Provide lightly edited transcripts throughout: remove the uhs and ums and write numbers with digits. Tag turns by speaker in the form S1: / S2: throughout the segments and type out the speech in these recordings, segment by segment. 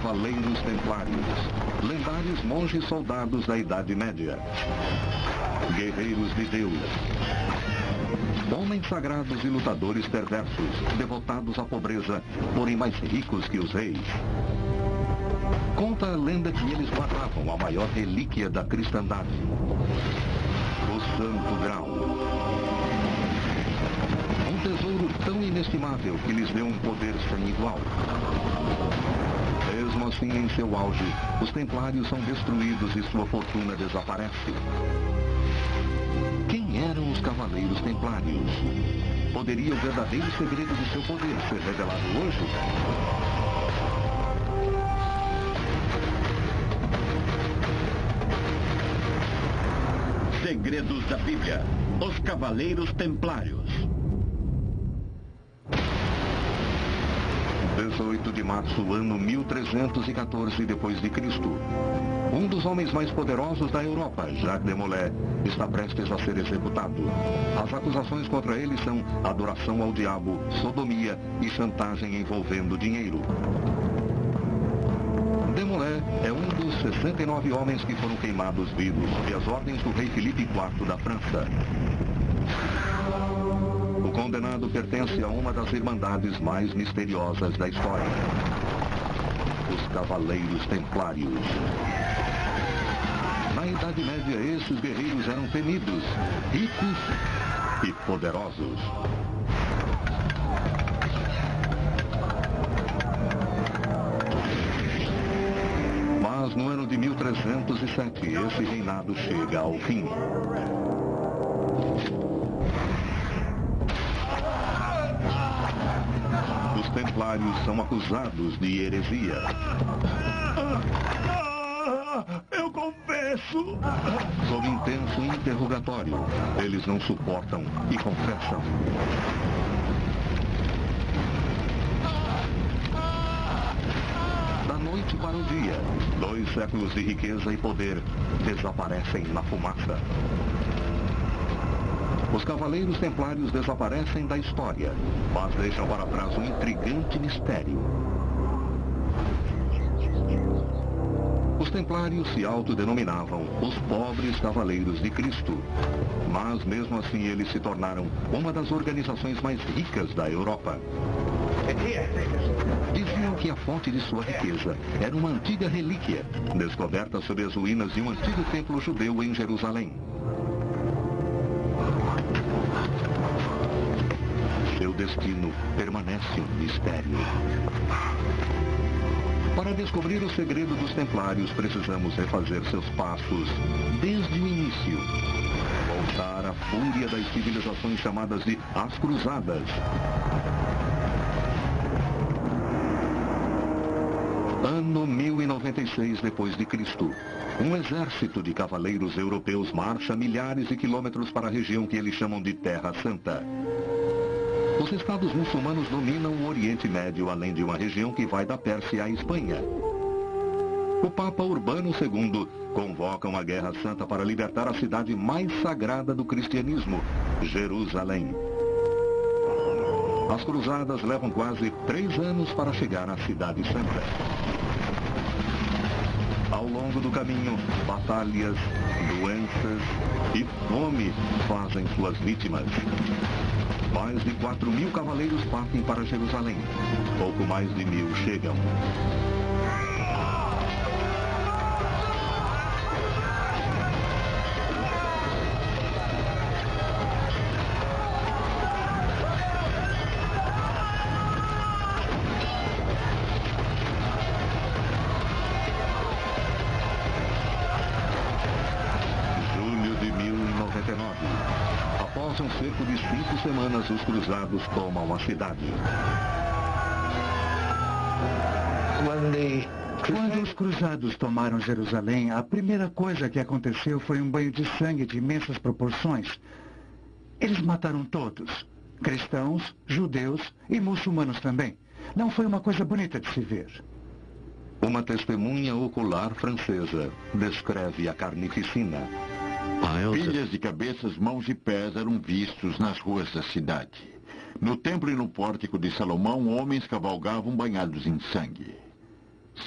S1: Cavaleiros Templários, lendários monges soldados da Idade Média, guerreiros de Deus, homens sagrados e lutadores perversos, devotados à pobreza, porém mais ricos que os reis. Conta a lenda que eles guardavam a maior relíquia da cristandade, o Santo Graal. Um tesouro tão inestimável que lhes deu um poder sem igual. Mesmo assim, em seu auge, os templários são destruídos e sua fortuna desaparece. Quem eram os Cavaleiros Templários? Poderia o verdadeiro segredo de seu poder ser revelado hoje?
S2: Segredos da Bíblia. Os Cavaleiros Templários.
S1: 18 de março, ano 1314 depois de Cristo. Um dos homens mais poderosos da Europa, Jacques de Molay, está prestes a ser executado. As acusações contra ele são adoração ao diabo, sodomia e chantagem envolvendo dinheiro. De Molay é um dos 69 homens que foram queimados vivos sob as ordens do rei Filipe IV da França. O condenado pertence a uma das irmandades mais misteriosas da história. Os Cavaleiros Templários. Na Idade Média, esses guerreiros eram temidos, ricos e poderosos. Mas no ano de 1307, esse reinado chega ao fim. Os Templários são acusados de heresia.
S2: Eu confesso.
S1: Sob intenso interrogatório, eles não suportam e confessam. Da noite para o dia, 2 séculos de riqueza e poder desaparecem na fumaça. Os Cavaleiros Templários desaparecem da história, mas deixam para trás um intrigante mistério. Os Templários se autodenominavam os pobres Cavaleiros de Cristo, mas mesmo assim eles se tornaram uma das organizações mais ricas da Europa. Diziam que a fonte de sua riqueza era uma antiga relíquia, descoberta sob as ruínas de um antigo templo judeu em Jerusalém. Seu destino permanece um mistério. Para descobrir o segredo dos Templários, precisamos refazer seus passos desde o início. Voltar à fúria das civilizações chamadas de As Cruzadas. Ano 1096 depois de Cristo. Um exército de cavaleiros europeus marcha milhares de quilômetros para a região que eles chamam de Terra Santa. Os estados muçulmanos dominam o Oriente Médio, além de uma região que vai da Pérsia à Espanha. O Papa Urbano II convoca uma guerra santa para libertar a cidade mais sagrada do cristianismo, Jerusalém. As cruzadas levam quase 3 anos para chegar à Cidade Santa. Ao longo do caminho, batalhas, doenças e fome fazem suas vítimas. Mais de 4.000 cavaleiros partem para Jerusalém. Pouco mais de 1.000 chegam. Julho de 1099. Após um cerco de 5 semanas, os cruzados tomam a cidade.
S3: Quando os cruzados tomaram Jerusalém, a primeira coisa que aconteceu foi um banho de sangue de imensas proporções. Eles mataram todos. Cristãos, judeus e muçulmanos também. Não foi uma coisa bonita de se ver.
S1: Uma testemunha ocular francesa descreve a carnificina.
S4: Pilhas de cabeças, mãos e pés eram vistos nas ruas da cidade. No templo e no pórtico de Salomão, homens cavalgavam banhados em sangue.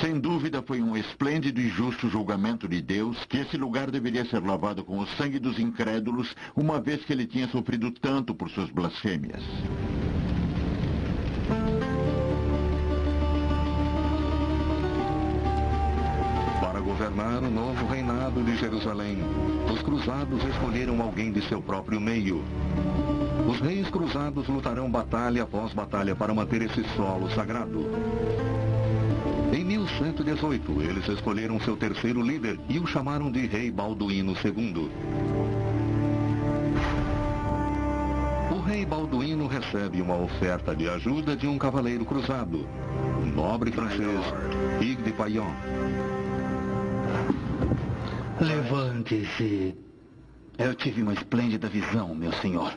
S4: Sem dúvida foi um esplêndido e justo julgamento de Deus que esse lugar deveria ser lavado com o sangue dos incrédulos, uma vez que ele tinha sofrido tanto por suas blasfêmias.
S1: Para governar o novo reinado de Jerusalém, os cruzados escolheram alguém de seu próprio meio. Os reis cruzados lutarão batalha após batalha para manter esse solo sagrado. Em 1118, eles escolheram seu terceiro líder e o chamaram de Rei Balduíno II. O rei Balduíno recebe uma oferta de ajuda de um cavaleiro cruzado, o nobre francês Hugues de Payan.
S3: Levante-se. Eu tive uma esplêndida visão, meu senhor.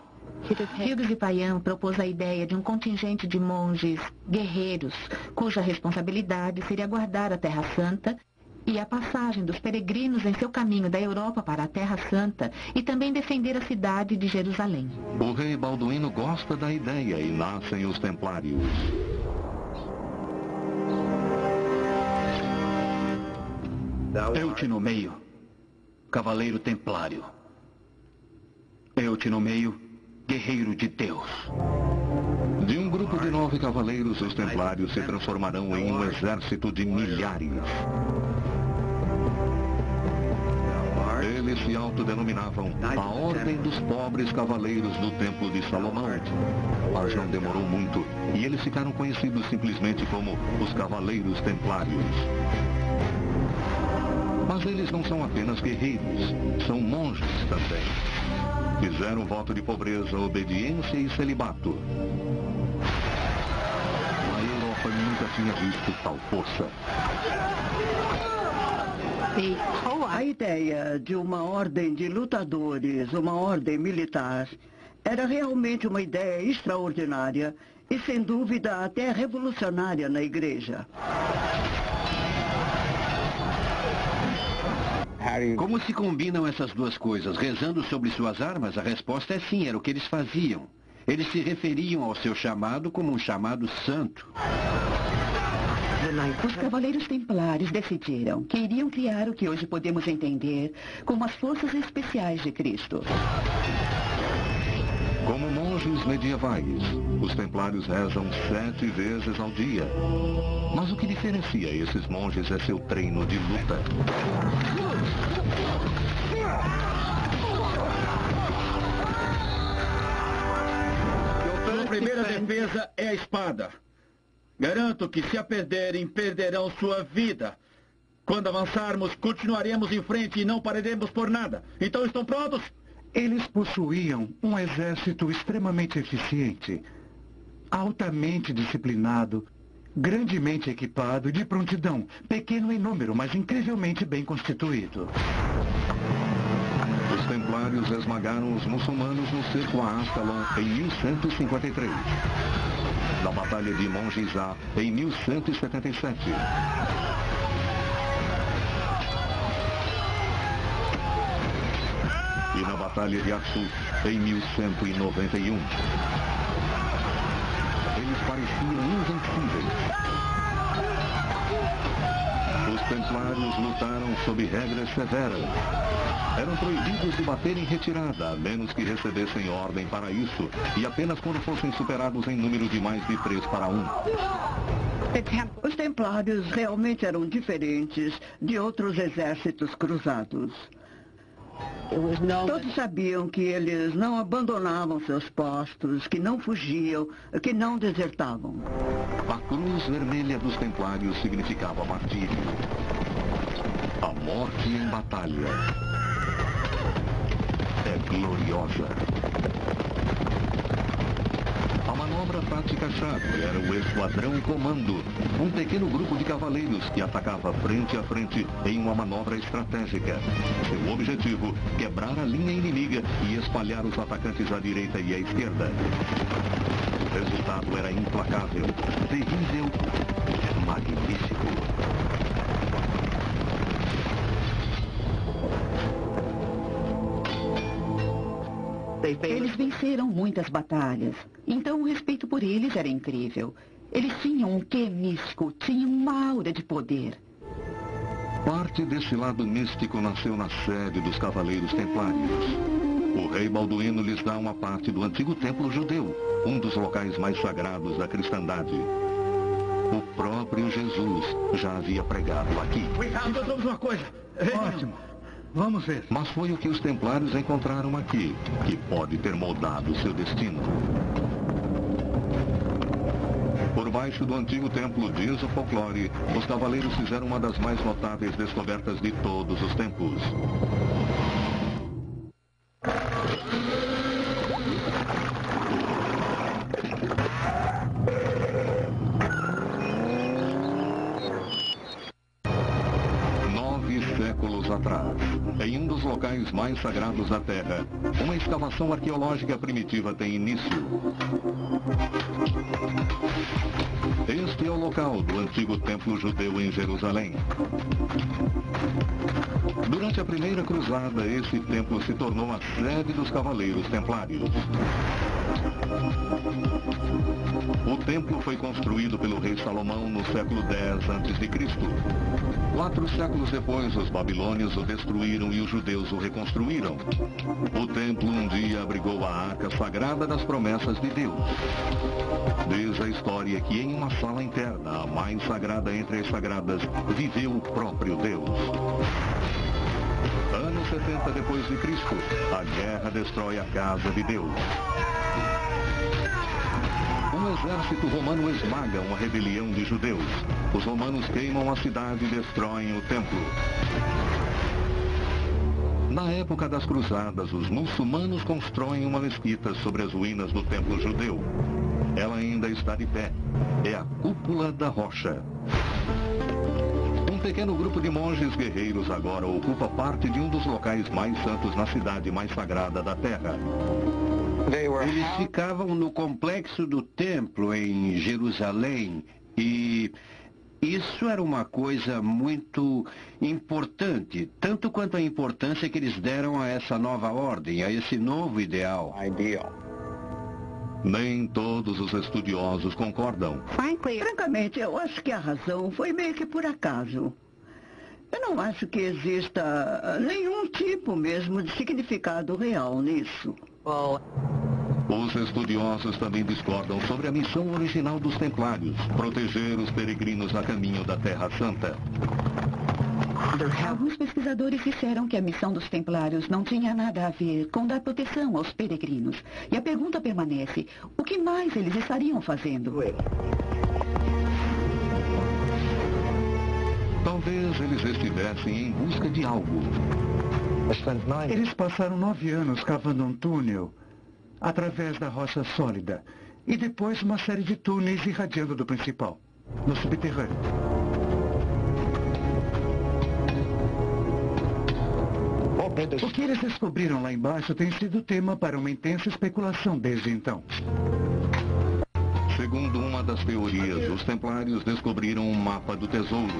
S5: Hugues de Payan propôs a ideia de um contingente de monges guerreiros, cuja responsabilidade seria guardar a Terra Santa e a passagem dos peregrinos em seu caminho da Europa para a Terra Santa e também defender a cidade de Jerusalém.
S1: O rei Balduíno gosta da ideia e nascem os Templários.
S3: Eu te nomeio Cavaleiro Templário. Eu te nomeio Guerreiro de Deus.
S1: De um grupo de 9 cavaleiros, os Templários se transformarão em um exército de milhares. Eles se autodenominavam a Ordem dos Pobres Cavaleiros do Templo de Salomão. Mas não demorou muito e eles ficaram conhecidos simplesmente como os Cavaleiros Templários. Mas eles não são apenas guerreiros, são monges também. Fizeram voto de pobreza, obediência e celibato. A Europa nunca tinha visto tal força.
S6: A ideia de uma ordem de lutadores, uma ordem militar, era realmente uma ideia extraordinária e, sem dúvida, até revolucionária na igreja.
S2: Como se combinam essas duas coisas? Rezando sobre suas armas? A resposta é sim, era o que eles faziam. Eles se referiam ao seu chamado como um chamado santo.
S5: Os Cavaleiros Templários decidiram que iriam criar o que hoje podemos entender como as Forças Especiais de Cristo.
S1: Como monges medievais, os Templários rezam 7 vezes ao dia. Mas o que diferencia esses monges é seu treino de luta.
S2: A primeira defesa é a espada. Garanto que se a perderem, perderão sua vida. Quando avançarmos, continuaremos em frente e não pararemos por nada. Então estão prontos?
S3: Eles possuíam um exército extremamente eficiente, altamente disciplinado, grandemente equipado e de prontidão, pequeno em número, mas incrivelmente bem constituído.
S1: Os Templários esmagaram os muçulmanos no cerco a Ascalon em 1153. Na Batalha de Mongisá em 1177. E na Batalha de Assus em 1191. Eles pareciam invencíveis. Os Templários lutaram sob regras severas. Eram proibidos de bater em retirada, a menos que recebessem ordem para isso, e apenas quando fossem superados em número de mais de 3 para 1.
S6: Os Templários realmente eram diferentes de outros exércitos cruzados. Todos sabiam que eles não abandonavam seus postos, que não fugiam, que não desertavam.
S1: A cruz vermelha dos Templários significava martírio. A morte em batalha é gloriosa. A manobra tática-chave era o Esquadrão Comando, um pequeno grupo de cavaleiros que atacava frente a frente em uma manobra estratégica. Seu objetivo, quebrar a linha inimiga e espalhar os atacantes à direita e à esquerda. O resultado era implacável, terrível, magnífico.
S5: Eles venceram muitas batalhas, então o respeito por eles era incrível.
S6: Eles tinham um quê místico, tinham uma aura de poder.
S1: Parte desse lado místico nasceu na sede dos Cavaleiros Templários. O rei Balduíno lhes dá uma parte do antigo templo judeu, um dos locais mais sagrados da cristandade. O próprio Jesus já havia pregado aqui.
S2: Encontramos uma coisa.
S3: Ótimo. Vamos ver.
S1: Mas foi o que os Templários encontraram aqui, que pode ter moldado seu destino. Por baixo do antigo templo, diz o folclore, os cavaleiros fizeram uma das mais notáveis descobertas de todos os tempos. Séculos atrás, em um dos locais mais sagrados da Terra, uma escavação arqueológica primitiva tem início. Este é o local do antigo templo judeu em Jerusalém. Durante a primeira cruzada, esse templo se tornou a sede dos Cavaleiros Templários. O templo foi construído pelo rei Salomão no século X a.C. 4 séculos depois, os babilônios o destruíram e os judeus o reconstruíram. O templo um dia abrigou a arca sagrada das promessas de Deus. Diz a história que em uma sala interna, a mais sagrada entre as sagradas, viveu o próprio Deus. Ano 70 depois de Cristo, a guerra destrói a casa de Deus. Um exército romano esmaga uma rebelião de judeus. Os romanos queimam a cidade e destroem o templo. Na época das cruzadas, os muçulmanos constroem uma mesquita sobre as ruínas do templo judeu. Ela ainda está de pé. É a Cúpula da Rocha. Um pequeno grupo de monges guerreiros agora ocupa parte de um dos locais mais santos na cidade mais sagrada da Terra.
S7: Eles ficavam no complexo do templo em Jerusalém e isso era uma coisa muito importante, tanto quanto a importância que eles deram a essa nova ordem, a esse novo ideal.
S1: Nem todos os estudiosos concordam.
S6: Francamente, eu acho que a razão foi meio que por acaso. Eu não acho que exista nenhum tipo mesmo de significado real nisso.
S1: Os estudiosos também discordam sobre a missão original dos Templários, proteger os peregrinos a caminho da Terra Santa.
S5: Alguns pesquisadores disseram que a missão dos Templários não tinha nada a ver com dar proteção aos peregrinos. E a pergunta permanece, o que mais eles estariam fazendo?
S1: Talvez eles estivessem em busca de algo.
S3: Eles passaram 9 anos cavando um túnel através da rocha sólida e depois uma série de túneis irradiando do principal, no subterrâneo. O que eles descobriram lá embaixo tem sido tema para uma intensa especulação desde então.
S1: Segundo uma das teorias, os Templários descobriram um mapa do tesouro.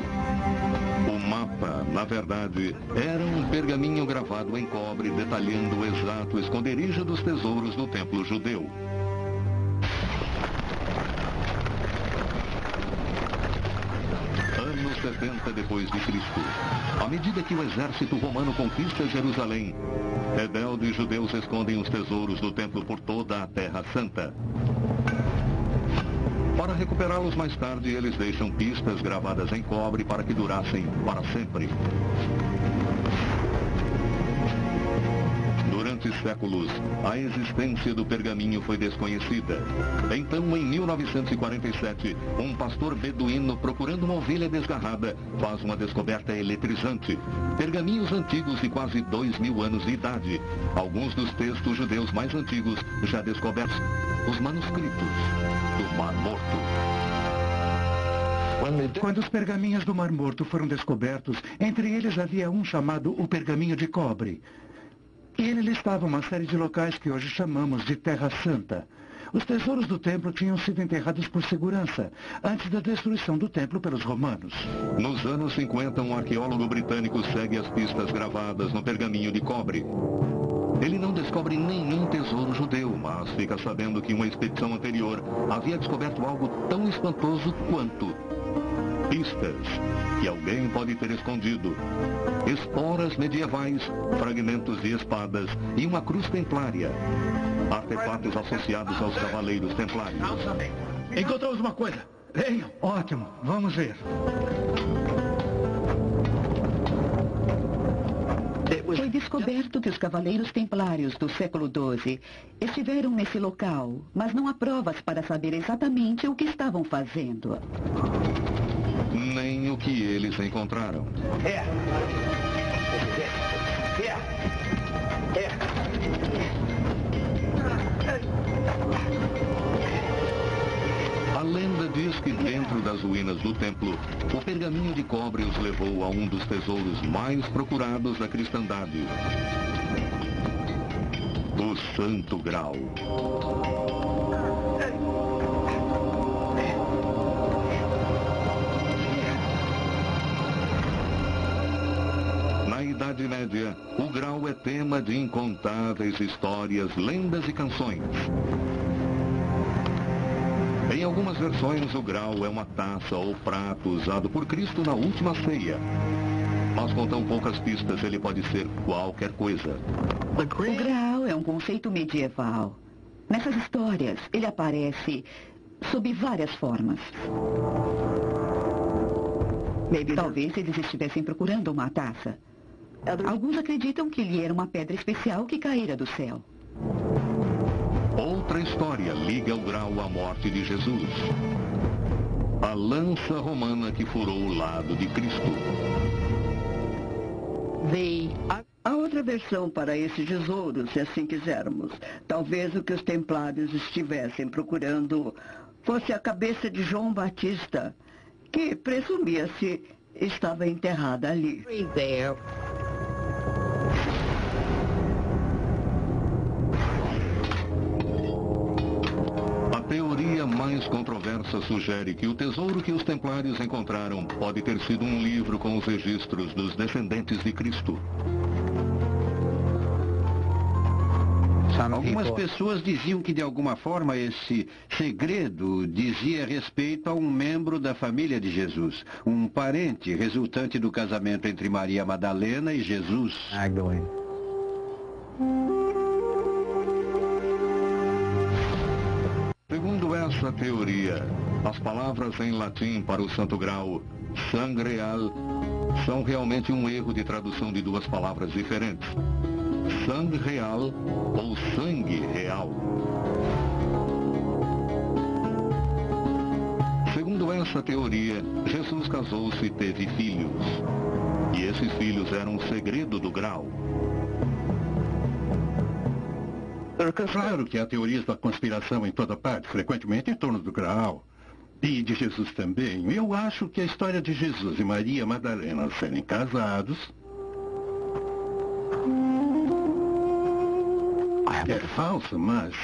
S1: O mapa, na verdade, era um pergaminho gravado em cobre detalhando o exato esconderijo dos tesouros no templo judeu. Ano 70 depois de Cristo. À medida que o exército romano conquista Jerusalém, rebeldes judeus escondem os tesouros do templo por toda a Terra Santa. Para recuperá-los mais tarde, eles deixam pistas gravadas em cobre para que durassem para sempre. Durante séculos, a existência do pergaminho foi desconhecida. Então, em 1947, um pastor beduíno procurando uma ovelha desgarrada faz uma descoberta eletrizante. Pergaminhos antigos de quase 2.000 anos de idade. Alguns dos textos judeus mais antigos já descobertos. Os manuscritos do Mar Morto.
S3: Quando os pergaminhos do Mar Morto foram descobertos, entre eles havia um chamado o Pergaminho de Cobre. E ele listava uma série de locais que hoje chamamos de Terra Santa. Os tesouros do templo tinham sido enterrados por segurança, antes da destruição do templo pelos romanos.
S1: Nos anos 50, um arqueólogo britânico segue as pistas gravadas no Pergaminho de Cobre. Ele não descobre nenhum tesouro judeu, mas fica sabendo que uma expedição anterior havia descoberto algo tão espantoso quanto pistas que alguém pode ter escondido, esporas medievais, fragmentos de espadas e uma cruz templária, artefatos associados aos cavaleiros templários.
S2: Encontramos uma coisa. Venham.
S3: Ótimo, vamos ver.
S6: Foi descoberto que os cavaleiros templários do século XII estiveram nesse local, mas não há provas para saber exatamente o que estavam fazendo.
S1: Nem o que eles encontraram. A lenda diz que dentro das ruínas do templo, o pergaminho de cobre os levou a um dos tesouros mais procurados da cristandade. O Santo Graal. Na Idade Média, o Graal é tema de incontáveis histórias, lendas e canções. Em algumas versões, o Graal é uma taça ou prato usado por Cristo na última ceia. Mas com tão poucas pistas, ele pode ser qualquer coisa.
S6: O Graal é um conceito medieval. Nessas histórias, ele aparece sob várias formas. Talvez eles estivessem procurando uma taça. Alguns acreditam que ele era uma pedra especial que caíra do céu.
S1: Outra história liga o Graal à morte de Jesus. A lança romana que furou o lado de Cristo.
S6: A outra versão para esses tesouros, se assim quisermos, talvez o que os templários estivessem procurando fosse a cabeça de João Batista, que presumia-se estava enterrada ali.
S1: A teoria mais controversa sugere que o tesouro que os templários encontraram pode ter sido um livro com os registros dos descendentes de Cristo.
S7: Algumas pessoas diziam que, de alguma forma, esse segredo dizia respeito a um membro da família de Jesus, um parente resultante do casamento entre Maria Madalena e Jesus.
S1: Segundo essa teoria, as palavras em latim para o Santo Graal, sangreal, são realmente um erro de tradução de duas palavras diferentes. Sangue real ou sangue real. Segundo essa teoria, Jesus casou-se e teve filhos. E esses filhos eram o segredo do Graal.
S8: Claro que há teorias da conspiração em toda parte, frequentemente em torno do Graal. E de Jesus também. Eu acho que a história de Jesus e Maria Madalena serem casados é falsa, mas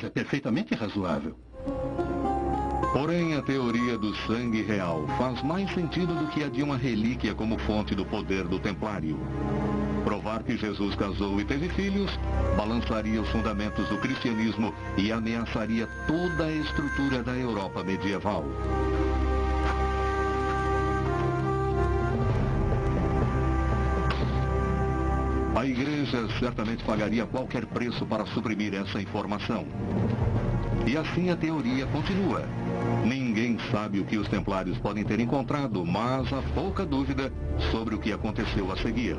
S8: é perfeitamente razoável.
S1: Porém, a teoria do sangue real faz mais sentido do que a de uma relíquia como fonte do poder do templário. Provar que Jesus casou e teve filhos balançaria os fundamentos do cristianismo e ameaçaria toda a estrutura da Europa medieval. A igreja certamente pagaria qualquer preço para suprimir essa informação. E assim a teoria continua. Ninguém sabe o que os templários podem ter encontrado, mas há pouca dúvida sobre o que aconteceu a seguir.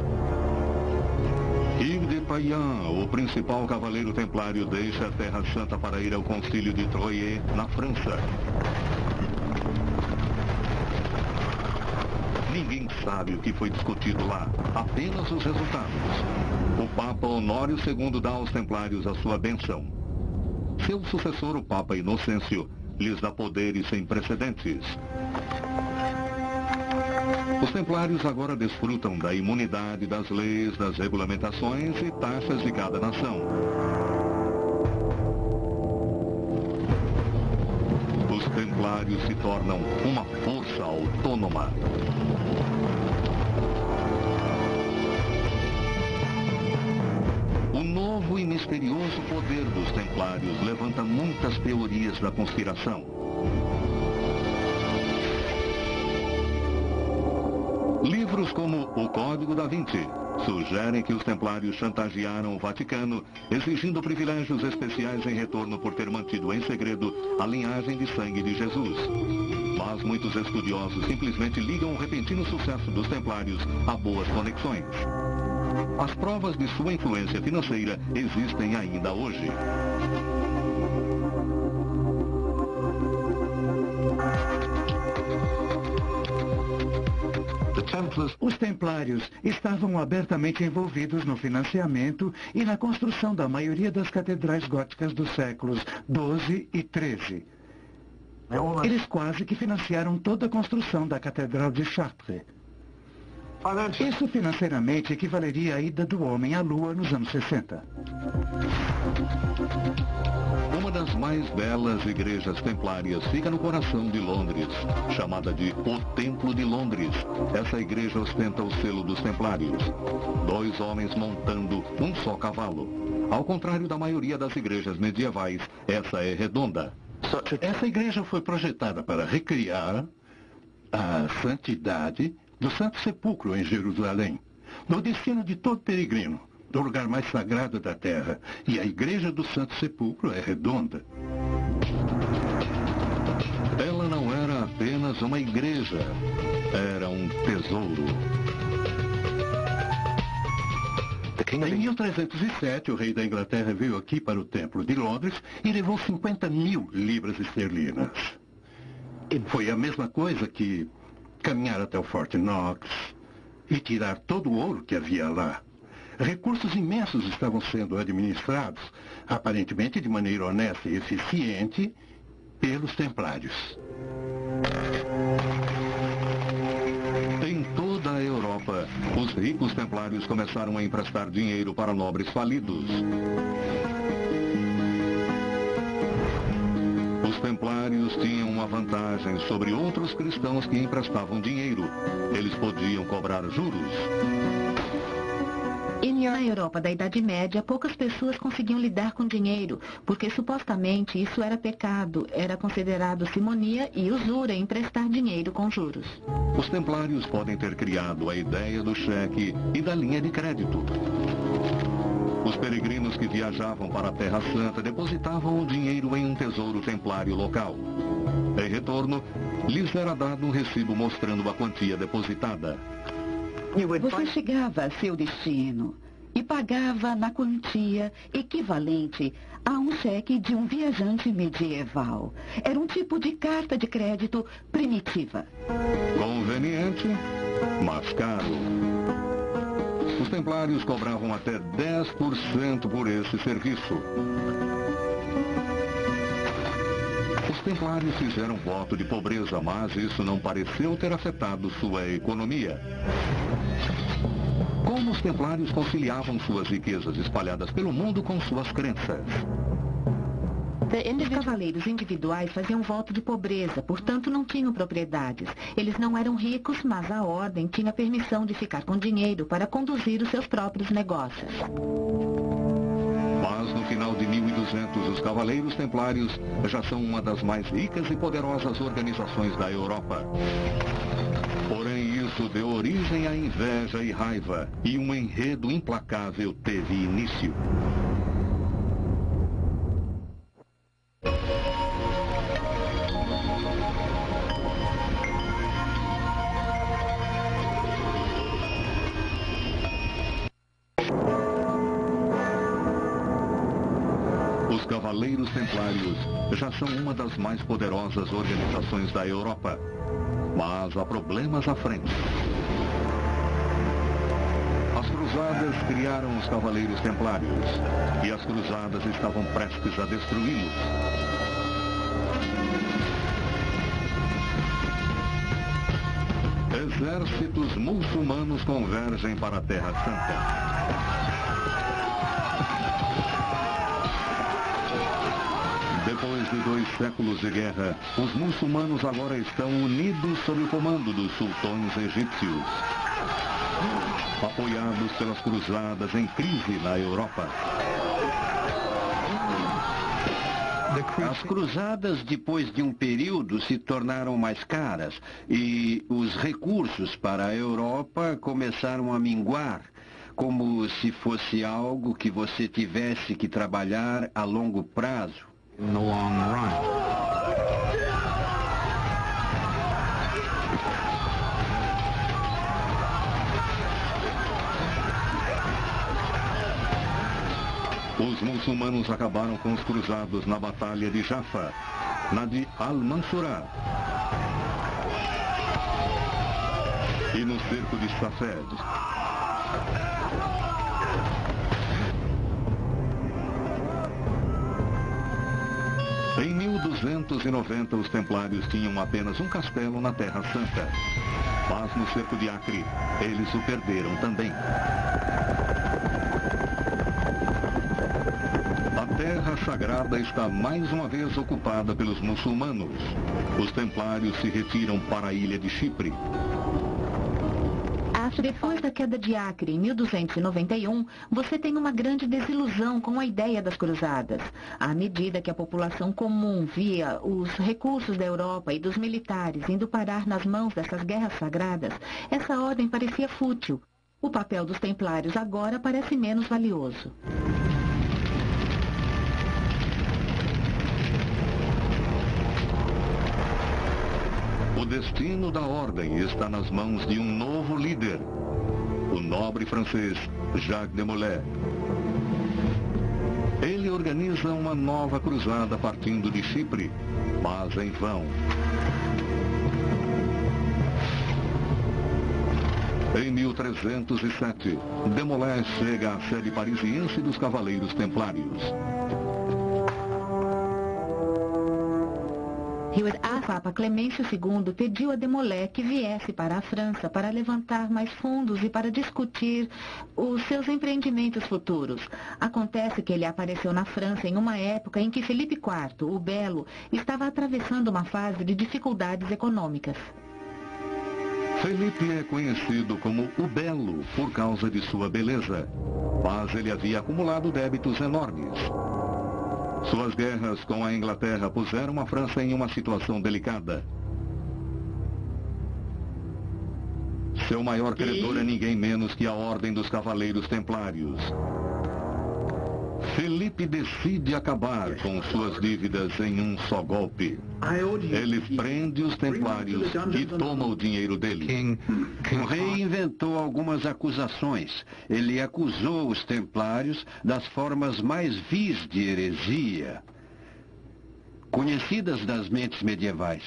S1: Yves de Payan, o principal cavaleiro templário, deixa a Terra Santa para ir ao concílio de Troyes, na França. Ninguém sabe o que foi discutido lá, apenas os resultados. O Papa Honório II dá aos templários a sua bênção. Seu sucessor, o Papa Inocêncio, lhes dá poderes sem precedentes. Os templários agora desfrutam da imunidade das leis, das regulamentações e taxas de cada nação. Os templários se tornam uma força autônoma. novo e misterioso poder dos Templários levanta muitas teorias da conspiração. Livros como O Código da Vinci sugerem que os Templários chantagearam o Vaticano, exigindo privilégios especiais em retorno por ter mantido em segredo a linhagem de sangue de Jesus. Mas muitos estudiosos simplesmente ligam o repentino sucesso dos Templários a boas conexões. As provas de sua influência financeira existem ainda hoje.
S3: Os Templários estavam abertamente envolvidos no financiamento e na construção da maioria das catedrais góticas dos séculos XII e XIII. Eles quase que financiaram toda a construção da Catedral de Chartres. Isso financeiramente equivaleria à ida do homem à Lua nos anos 60.
S1: Uma das mais belas igrejas templárias fica no coração de Londres, chamada de O Templo de Londres. Essa igreja ostenta o selo dos Templários. 2 homens montando um só cavalo. Ao contrário da maioria das igrejas medievais, essa é redonda.
S8: Essa igreja foi projetada para recriar a santidade do Santo Sepulcro em Jerusalém, no destino de todo peregrino, do lugar mais sagrado da terra. E a igreja do Santo Sepulcro é redonda.
S1: Ela não era apenas uma igreja, era um tesouro.
S8: Em 1307, o rei da Inglaterra veio aqui para o Templo de Londres e levou 50.000 libras esterlinas. E foi a mesma coisa que caminhar até o Fort Knox e tirar todo o ouro que havia lá. Recursos imensos estavam sendo administrados, aparentemente de maneira honesta e eficiente, pelos Templários.
S1: Em toda a Europa, os ricos Templários começaram a emprestar dinheiro para nobres falidos. Os Templários tinham uma vantagem sobre outros cristãos que emprestavam dinheiro. Eles podiam cobrar juros.
S5: Na Europa da Idade Média, poucas pessoas conseguiam lidar com dinheiro, porque supostamente isso era pecado, era considerado simonia e usura emprestar dinheiro com juros.
S1: Os Templários podem ter criado a ideia do cheque e da linha de crédito. Os peregrinos que viajavam para a Terra Santa depositavam o dinheiro em um tesouro templário local. Em retorno, lhes era dado um recibo mostrando a quantia depositada.
S6: Você chegava a seu destino e pagava na quantia equivalente a um cheque de um viajante medieval. Era um tipo de carta de crédito primitiva.
S1: Conveniente, mas caro. Os Templários cobravam até 10% por esse serviço. Os Templários fizeram voto de pobreza, mas isso não pareceu ter afetado sua economia. Como os Templários conciliavam suas riquezas espalhadas pelo mundo com suas crenças?
S5: Os cavaleiros individuais faziam voto de pobreza, portanto não tinham propriedades. Eles não eram ricos, mas a ordem tinha permissão de ficar com dinheiro para conduzir os seus próprios negócios.
S1: Mas no final de 1200, os Cavaleiros Templários já são uma das mais ricas e poderosas organizações da Europa. Porém, isso deu origem à inveja e raiva, e um enredo implacável teve início. Os Cavaleiros Templários já são uma das mais poderosas organizações da Europa. Mas há problemas à frente. As cruzadas criaram os Cavaleiros Templários, e as cruzadas estavam prestes a destruí-los. Exércitos muçulmanos convergem para a Terra Santa. Depois de 2 séculos de guerra, os muçulmanos agora estão unidos sob o comando dos sultões egípcios, apoiados pelas cruzadas em crise na Europa.
S7: As cruzadas, depois de um período, se tornaram mais caras e os recursos para a Europa começaram a minguar, como se fosse algo que você tivesse que trabalhar a longo prazo.
S1: No long run. Os muçulmanos acabaram com os cruzados na Batalha de Jaffa, na de Al-Mansurah e no cerco de Safed. Em 1290, os templários tinham apenas um castelo na Terra Santa. Mas no cerco de Acre, eles o perderam também. A Terra Sagrada está mais uma vez ocupada pelos muçulmanos. Os templários se retiram para a ilha de Chipre.
S5: Depois da queda de Acre, em 1291, você tem uma grande desilusão com a ideia das cruzadas. À medida que a população comum via os recursos da Europa e dos militares indo parar nas mãos dessas guerras sagradas, essa ordem parecia fútil. O papel dos templários agora parece menos valioso.
S1: O destino da ordem está nas mãos de um novo líder, o nobre francês Jacques de Molay. Ele organiza uma nova cruzada partindo de Chipre, mas em vão. Em 1307, de Molay chega à sede parisiense dos Cavaleiros Templários.
S5: O Papa Clemêncio II pediu a de Molay que viesse para a França para levantar mais fundos e para discutir os seus empreendimentos futuros. Acontece que ele apareceu na França em uma época em que Felipe IV, o Belo, estava atravessando uma fase de dificuldades econômicas.
S1: Felipe é conhecido como o Belo por causa de sua beleza, mas ele havia acumulado débitos enormes. Suas guerras com a Inglaterra puseram a França em uma situação delicada. Seu maior credor é ninguém menos que a Ordem dos Cavaleiros Templários. Felipe decide acabar com suas dívidas em um só golpe. Ele prende os templários e toma o dinheiro dele.
S7: O rei inventou algumas acusações. Ele acusou os templários das formas mais vis de heresia, conhecidas das mentes medievais.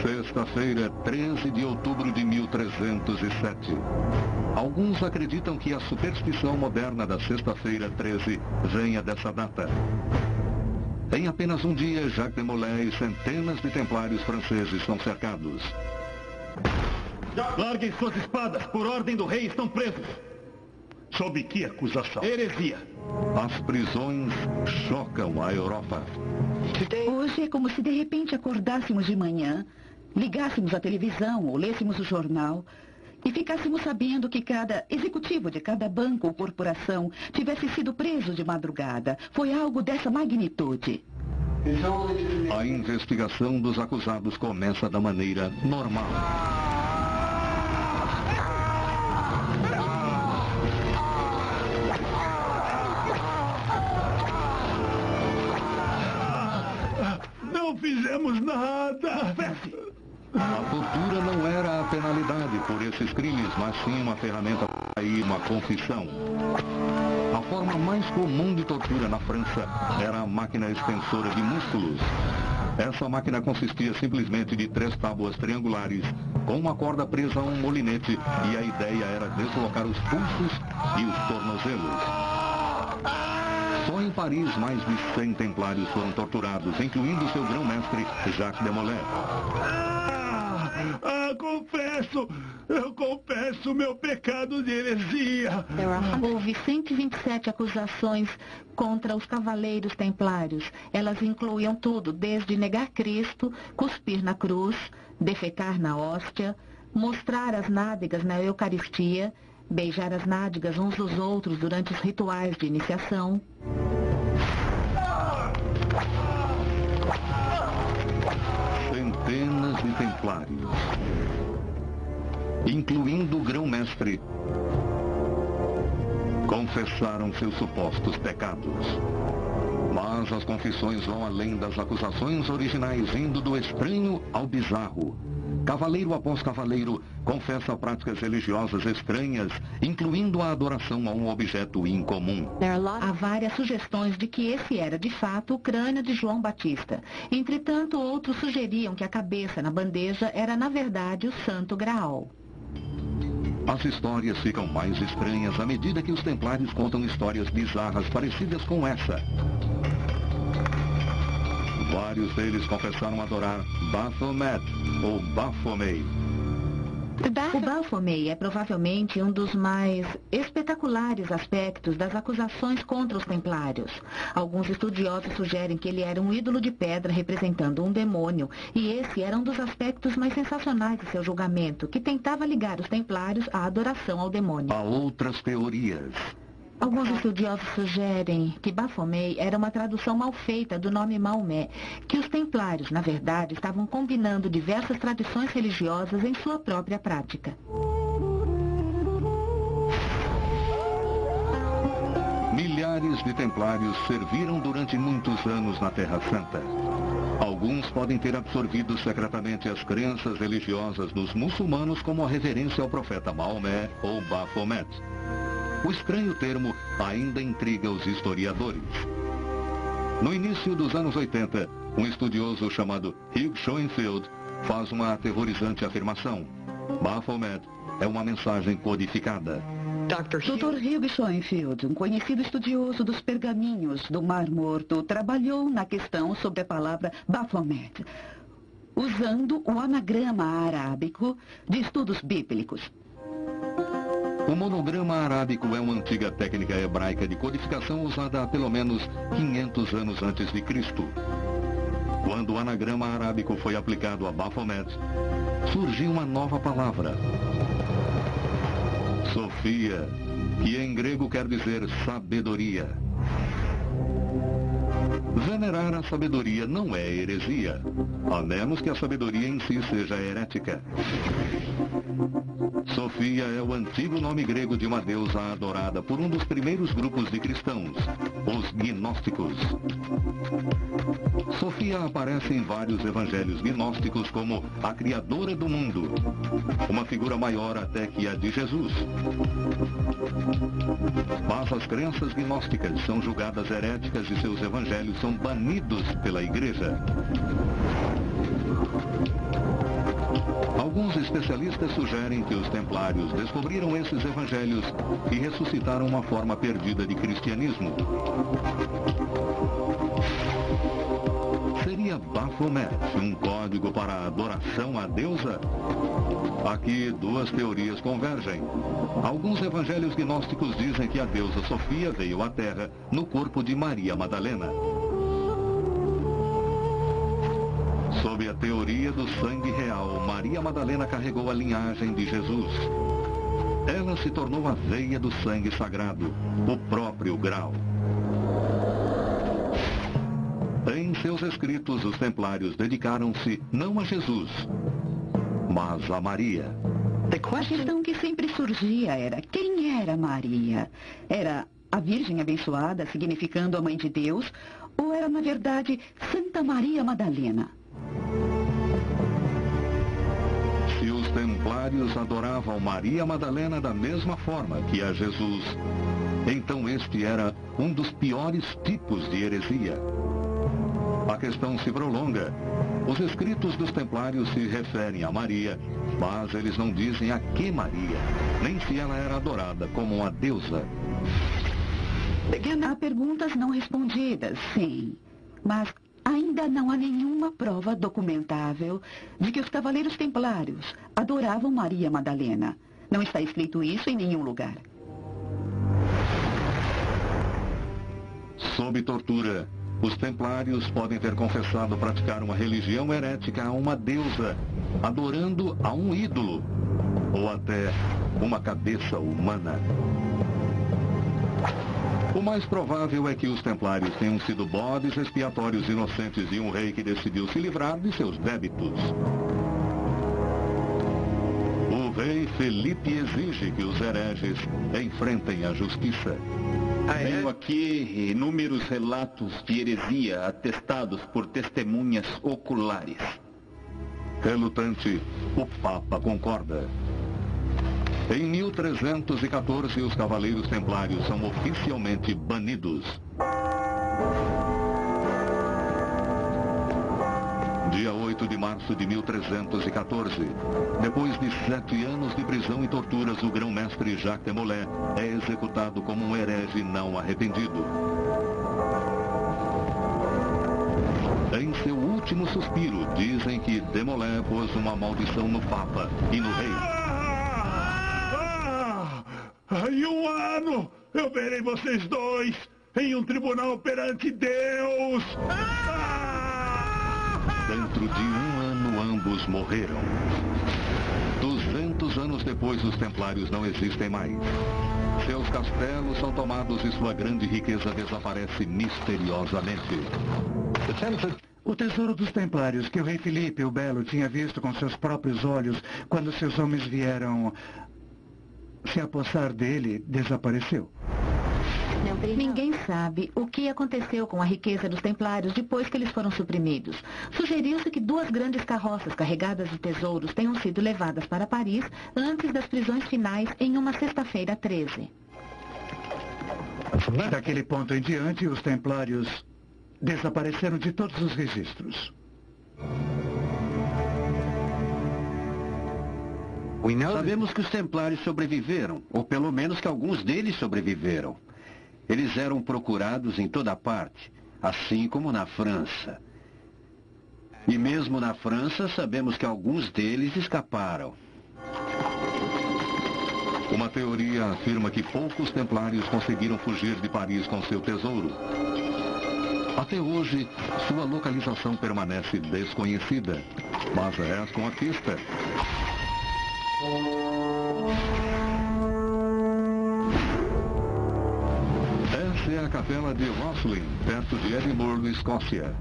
S1: Sexta-feira, 13 de outubro de 1307. Alguns acreditam que a superstição moderna da sexta-feira 13 venha dessa data. Em apenas um dia, Jacques de Molay e centenas de templários franceses são cercados.
S2: Larguem suas espadas, por ordem do rei, estão presos.
S8: Sob que acusação?
S2: Heresia.
S1: As prisões chocam a Europa.
S6: Hoje é como se de repente acordássemos de manhã, ligássemos a televisão ou lêssemos o jornal e ficássemos sabendo que cada executivo de cada banco ou corporação tivesse sido preso de madrugada. Foi algo dessa magnitude.
S1: A investigação dos acusados começa da maneira normal.
S8: Não fizemos nada.
S1: A tortura não era a penalidade por esses crimes, mas sim uma ferramenta para ir uma confissão. A forma mais comum de tortura na França era a máquina extensora de músculos. Essa máquina consistia simplesmente de 3 tábuas triangulares com uma corda presa a um molinete e a ideia era deslocar os pulsos e os tornozelos. Só em Paris, mais de 100 templários foram torturados, incluindo seu grão-mestre, Jacques de Molay.
S8: Eu confesso meu pecado de heresia.
S5: Houve 127 acusações contra os cavaleiros templários. Elas incluíam tudo, desde negar Cristo, cuspir na cruz, defecar na hóstia, mostrar as nádegas na Eucaristia, beijar as nádegas uns dos outros durante os rituais de iniciação.
S1: templários, incluindo o grão-mestre, confessaram seus supostos pecados. Mas as confissões vão além das acusações originais, indo do estranho ao bizarro. Cavaleiro após cavaleiro confessa práticas religiosas estranhas, incluindo a adoração a um objeto incomum.
S5: Há várias sugestões de que esse era, de fato, o crânio de João Batista. Entretanto, outros sugeriam que a cabeça na bandeja era, na verdade, o Santo Graal.
S1: As histórias ficam mais estranhas à medida que os templários contam histórias bizarras parecidas com essa. Vários deles confessaram adorar Baphomet ou Baphomet.
S5: O Baphomet é provavelmente um dos mais espetaculares aspectos das acusações contra os templários. Alguns estudiosos sugerem que ele era um ídolo de pedra representando um demônio, e esse era um dos aspectos mais sensacionais de seu julgamento, que tentava ligar os templários à adoração ao demônio.
S1: Há outras teorias.
S5: Alguns estudiosos sugerem que Baphomet era uma tradução mal feita do nome Maomé, que os templários, na verdade, estavam combinando diversas tradições religiosas em sua própria prática.
S1: Milhares de templários serviram durante muitos anos na Terra Santa. Alguns podem ter absorvido secretamente as crenças religiosas dos muçulmanos, como a reverência ao profeta Maomé ou Baphomet. O estranho termo ainda intriga os historiadores. No início dos anos 80, um estudioso chamado Hugh Schoenfield faz uma aterrorizante afirmação. Baphomet é uma mensagem codificada.
S6: Dr. Hugh Schoenfield, um conhecido estudioso dos pergaminhos do Mar Morto, trabalhou na questão sobre a palavra Baphomet, usando o anagrama arábico de estudos bíblicos.
S1: O monograma arábico é uma antiga técnica hebraica de codificação usada há pelo menos 500 anos antes de Cristo. Quando o anagrama arábico foi aplicado a Baphomet, surgiu uma nova palavra. Sofia, que em grego quer dizer sabedoria. Venerar a sabedoria não é heresia, a menos que a sabedoria em si seja herética. Sofia é o antigo nome grego de uma deusa adorada por um dos primeiros grupos de cristãos, os gnósticos. Sofia aparece em vários evangelhos gnósticos como a criadora do mundo, uma figura maior até que a de Jesus. Mas as crenças gnósticas são julgadas heréticas e seus evangelhos são banidos pela igreja. Alguns especialistas sugerem que os templários descobriram esses evangelhos e ressuscitaram uma forma perdida de cristianismo. Seria Baphomet um código para a adoração à deusa? Aqui duas teorias convergem. Alguns evangelhos gnósticos dizem que a deusa Sofia veio à Terra no corpo de Maria Madalena. Sob a teoria do sangue real, Maria Madalena carregou a linhagem de Jesus. Ela se tornou a veia do sangue sagrado, o próprio Graal. Em seus escritos, os templários dedicaram-se não a Jesus, mas a Maria.
S6: A questão que sempre surgia era: quem era Maria? Era a Virgem abençoada, significando a Mãe de Deus, ou era, na verdade, Santa Maria Madalena?
S1: Se os templários adoravam Maria Madalena da mesma forma que a Jesus, então este era um dos piores tipos de heresia. A questão se prolonga. Os escritos dos templários se referem a Maria, mas eles não dizem a que Maria, nem se ela era adorada como uma deusa.
S6: Há perguntas não respondidas, sim, mas ainda não há nenhuma prova documentável de que os cavaleiros templários adoravam Maria Madalena. Não está escrito isso em nenhum lugar.
S1: Sob tortura, os templários podem ter confessado praticar uma religião herética a uma deusa, adorando a um ídolo, ou até uma cabeça humana. O mais provável é que os templários tenham sido bodes expiatórios inocentes de um rei que decidiu se livrar de seus débitos. Felipe exige que os hereges enfrentem a justiça.
S2: Tenho aqui inúmeros relatos de heresia atestados por testemunhas oculares.
S1: Relutante, o Papa concorda. Em 1314, os Cavaleiros Templários são oficialmente banidos. Dia 8 de março de 1314, depois de 7 anos de prisão e torturas, o grão-mestre Jacques de Molay é executado como um herege não arrependido. Em seu último suspiro, dizem que de Molay pôs uma maldição no Papa e no rei.
S8: Em um ano, eu verei vocês dois em um tribunal perante Deus.
S1: Dentro de um ano, ambos morreram. 200 anos depois, os templários não existem mais. Seus castelos são tomados e sua grande riqueza desaparece misteriosamente.
S3: O tesouro dos templários que o rei Felipe o Belo tinha visto com seus próprios olhos quando seus homens vieram se apossar dele, desapareceu.
S5: Ninguém sabe o que aconteceu com a riqueza dos templários depois que eles foram suprimidos. Sugeriu-se que 2 grandes carroças carregadas de tesouros tenham sido levadas para Paris antes das prisões finais em uma sexta-feira 13.
S3: Daquele ponto em diante, os templários desapareceram de todos os registros.
S7: Sabemos que os templários sobreviveram, ou pelo menos que alguns deles sobreviveram. Eles eram procurados em toda parte, assim como na França. E mesmo na França, sabemos que alguns deles escaparam.
S1: Uma teoria afirma que poucos templários conseguiram fugir de Paris com seu tesouro. Até hoje, sua localização permanece desconhecida. Mas resta uma pista. Essa é a capela de Rosslyn, perto de Edimburgo, Escócia.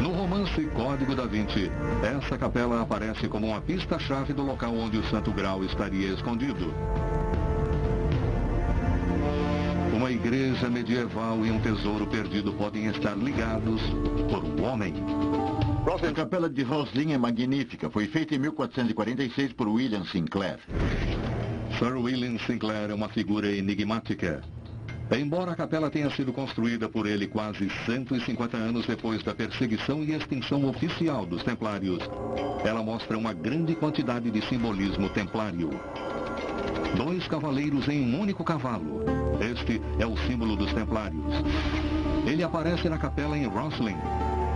S1: No romance Código da Vinci, essa capela aparece como uma pista-chave do local onde o Santo Graal estaria escondido. Uma igreja medieval e um tesouro perdido podem estar ligados por um homem.
S4: A capela de Rosslyn é magnífica. Foi feita em 1446 por William Sinclair.
S1: Sir William Sinclair é uma figura enigmática. Embora a capela tenha sido construída por ele quase 150 anos depois da perseguição e extinção oficial dos templários, ela mostra uma grande quantidade de simbolismo templário. 2 cavaleiros em um único cavalo. Este é o símbolo dos templários. Ele aparece na capela em Rosslyn,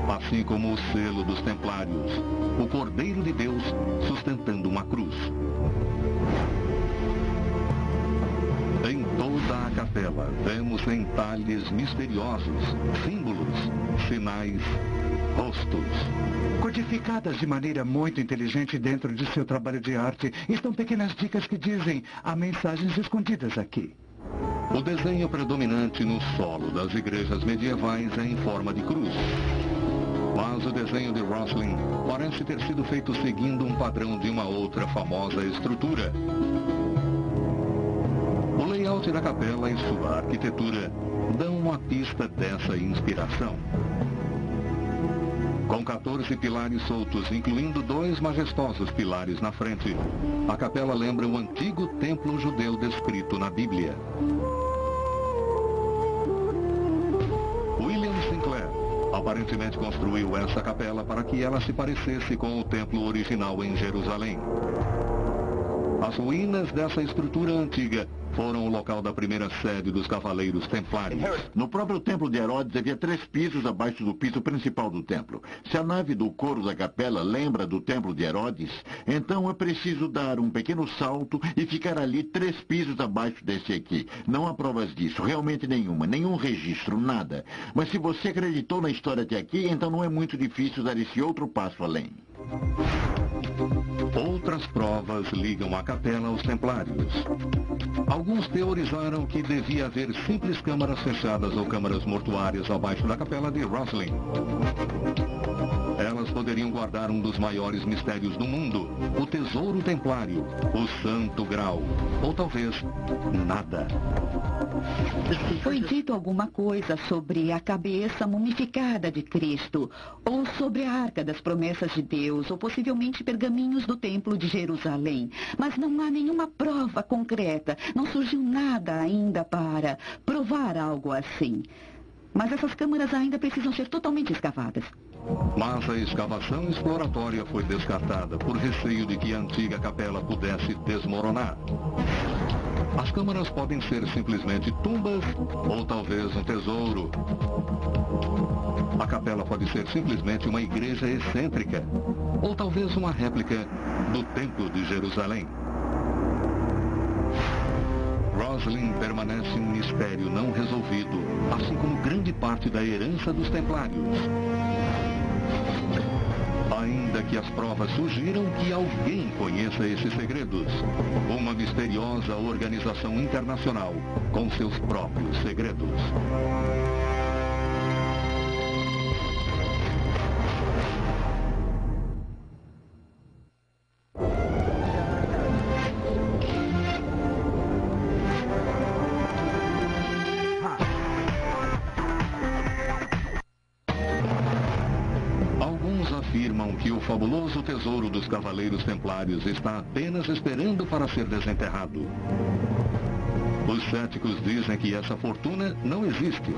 S1: assim como o selo dos templários, o Cordeiro de Deus sustentando uma cruz. Em toda a capela, vemos entalhes misteriosos, símbolos, sinais, rostos.
S3: Codificadas de maneira muito inteligente dentro de seu trabalho de arte, estão pequenas dicas que dizem há mensagens escondidas aqui.
S1: O desenho predominante no solo das igrejas medievais é em forma de cruz. Mas o desenho de Rosslyn parece ter sido feito seguindo um padrão de uma outra famosa estrutura. O layout da capela e sua arquitetura dão uma pista dessa inspiração. Com 14 pilares soltos, incluindo 2 majestosos pilares na frente, a capela lembra o antigo templo judeu descrito na Bíblia. William Sinclair aparentemente construiu essa capela para que ela se parecesse com o templo original em Jerusalém. As ruínas dessa estrutura antiga foram o local da primeira sede dos Cavaleiros Templários.
S4: No próprio templo de Herodes havia 3 pisos abaixo do piso principal do templo. Se a nave do coro da capela lembra do templo de Herodes, então é preciso dar um pequeno salto e ficar ali 3 pisos abaixo desse aqui. Não há provas disso, realmente nenhuma, nenhum registro, nada. Mas se você acreditou na história até aqui, então não é muito difícil dar esse outro passo além.
S1: Outras provas elas ligam a capela aos templários. Alguns teorizaram que devia haver simples câmaras fechadas ou câmaras mortuárias abaixo da capela de Roslin. Elas poderiam guardar um dos maiores mistérios do mundo, o tesouro templário, o Santo Graal, ou talvez nada.
S6: Foi dito alguma coisa sobre a cabeça mumificada de Cristo, ou sobre a Arca das Promessas de Deus, ou possivelmente pergaminhos do Templo de Jerusalém. Mas não há nenhuma prova concreta, não surgiu nada ainda para provar algo assim. Mas essas câmaras ainda precisam ser totalmente escavadas.
S1: Mas a escavação exploratória foi descartada por receio de que a antiga capela pudesse desmoronar. As câmaras podem ser simplesmente tumbas ou talvez um tesouro. A capela pode ser simplesmente uma igreja excêntrica ou talvez uma réplica do Templo de Jerusalém. Roslin permanece um mistério não resolvido, assim como grande parte da herança dos templários. Ainda que as provas sugiram que alguém conheça esses segredos. Uma misteriosa organização internacional com seus próprios segredos. Afirmam que o fabuloso tesouro dos Cavaleiros Templários está apenas esperando para ser desenterrado. Os céticos dizem que essa fortuna não existe.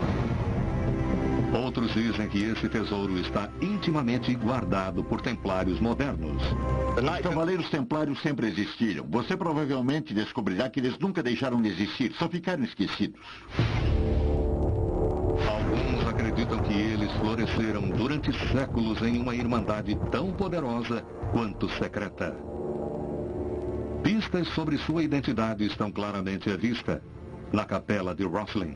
S1: Outros dizem que esse tesouro está intimamente guardado por templários modernos.
S4: Os Cavaleiros Templários sempre existiram. Você provavelmente descobrirá que eles nunca deixaram de existir, só ficaram esquecidos.
S1: Alguns acreditam que eles floresceram durante séculos em uma irmandade tão poderosa quanto secreta. Pistas sobre sua identidade estão claramente à vista na capela de Roslin.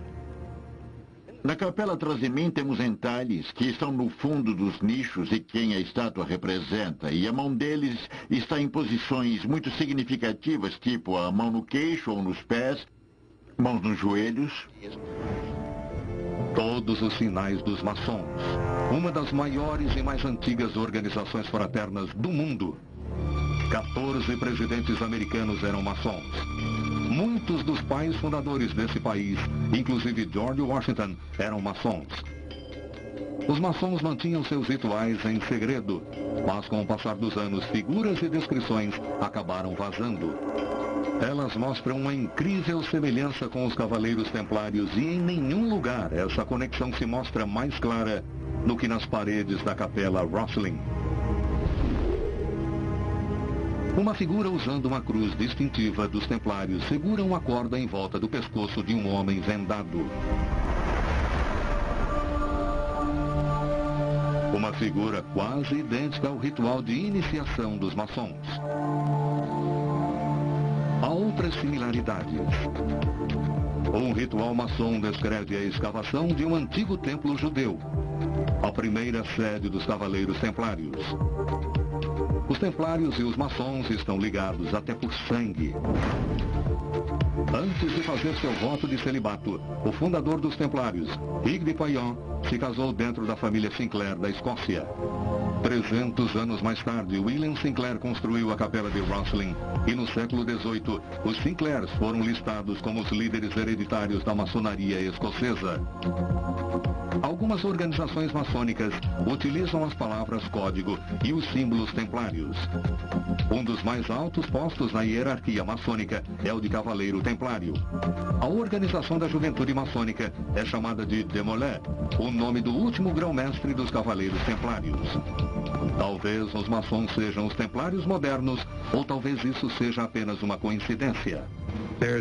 S4: Na capela atrás de mim temos entalhes que estão no fundo dos nichos de quem a estátua representa, e a mão deles está em posições muito significativas, tipo a mão no queixo ou nos pés, mãos nos joelhos.
S1: Todos os sinais dos maçons, uma das maiores e mais antigas organizações fraternas do mundo. 14 presidentes americanos eram maçons. Muitos dos pais fundadores desse país, inclusive George Washington, eram maçons. Os maçons mantinham seus rituais em segredo, mas com o passar dos anos, figuras e descrições acabaram vazando. Elas mostram uma incrível semelhança com os Cavaleiros Templários e em nenhum lugar essa conexão se mostra mais clara do que nas paredes da capela Roslin. Uma figura usando uma cruz distintiva dos Templários segura uma corda em volta do pescoço de um homem vendado. Uma figura quase idêntica ao ritual de iniciação dos maçons. Há outras similaridades. Um ritual maçom descreve a escavação de um antigo templo judeu, a primeira sede dos Cavaleiros Templários. Os templários e os maçons estão ligados até por sangue. Antes de fazer seu voto de celibato, o fundador dos templários, Hugh de Payens, se casou dentro da família Sinclair da Escócia. 300 anos mais tarde, William Sinclair construiu a capela de Roslin e no século XVIII, os Sinclairs foram listados como os líderes hereditários da maçonaria escocesa. Algumas organizações maçônicas utilizam as palavras código e os símbolos templários. Um dos mais altos postos na hierarquia maçônica é o de Cavaleiro Templário. A organização da juventude maçônica é chamada de Demolé, o nome do último grão-mestre dos Cavaleiros Templários. Talvez os maçons sejam os templários modernos, ou talvez isso seja apenas uma coincidência.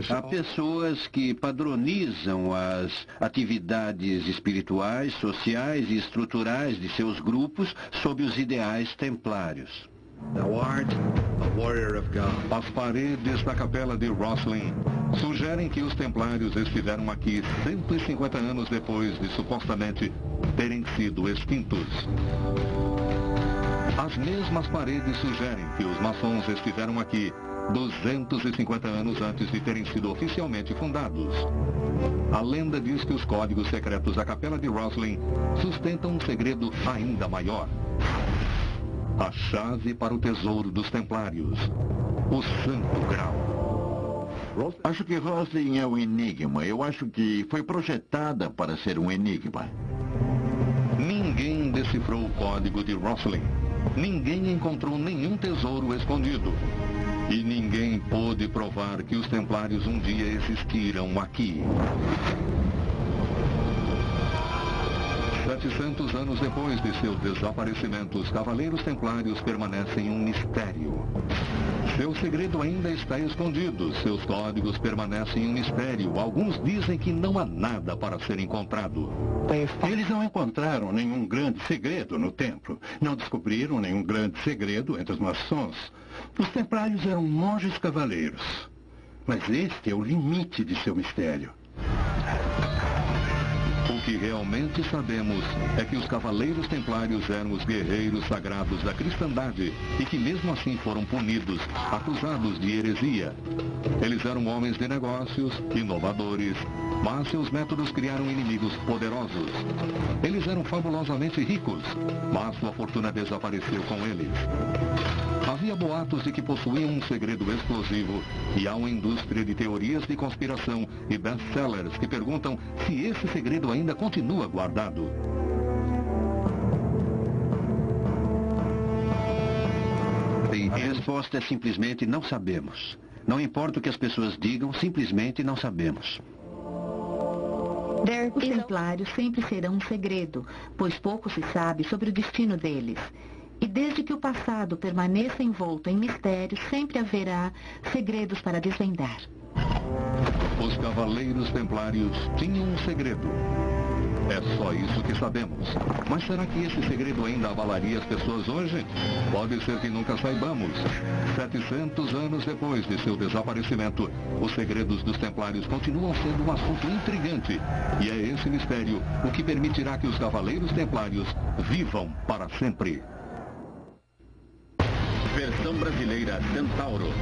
S7: Há pessoas que padronizam as atividades espirituais, sociais e estruturais de seus grupos sob os ideais templários.
S1: As paredes da capela de Roslin sugerem que os templários estiveram aqui 150 anos depois de supostamente terem sido extintos. As mesmas paredes sugerem que os maçons estiveram aqui 250 anos antes de terem sido oficialmente fundados. A lenda diz que os códigos secretos da Capela de Roslin sustentam um segredo ainda maior. A chave para o tesouro dos Templários, o Santo Graal.
S4: Acho que Roslin é um enigma. Eu acho que foi projetada para ser um enigma.
S1: Ninguém decifrou o código de Roslin. Ninguém encontrou nenhum tesouro escondido. E ninguém pôde provar que os Templários um dia existiram aqui. 700 anos depois de seu desaparecimento, os Cavaleiros Templários permanecem um mistério. Seu segredo ainda está escondido, seus códigos permanecem um mistério. Alguns dizem que não há nada para ser encontrado.
S8: Eles não encontraram nenhum grande segredo no templo. Não descobriram nenhum grande segredo entre os maçons. Os Templários eram monges cavaleiros. Mas este é o limite de seu mistério.
S1: O que realmente sabemos é que os Cavaleiros Templários eram os guerreiros sagrados da cristandade e que mesmo assim foram punidos, acusados de heresia. Eles eram homens de negócios, inovadores, mas seus métodos criaram inimigos poderosos. Eles eram fabulosamente ricos, mas sua fortuna desapareceu com eles. Havia boatos de que possuíam um segredo explosivo e há uma indústria de teorias de conspiração e best-sellers que perguntam se esse segredo ainda continua guardado.
S7: A resposta é simplesmente não sabemos. Não importa o que as pessoas digam, simplesmente não sabemos.
S5: Os Templários sempre serão um segredo, pois pouco se sabe sobre o destino deles. E desde que o passado permaneça envolto em mistérios, sempre haverá segredos para desvendar.
S1: Os Cavaleiros Templários tinham um segredo. É só isso que sabemos. Mas será que esse segredo ainda abalaria as pessoas hoje? Pode ser que nunca saibamos. 700 anos depois de seu desaparecimento, os segredos dos Templários continuam sendo um assunto intrigante. E é esse mistério o que permitirá que os Cavaleiros Templários vivam para sempre.
S2: Versão brasileira Centauro.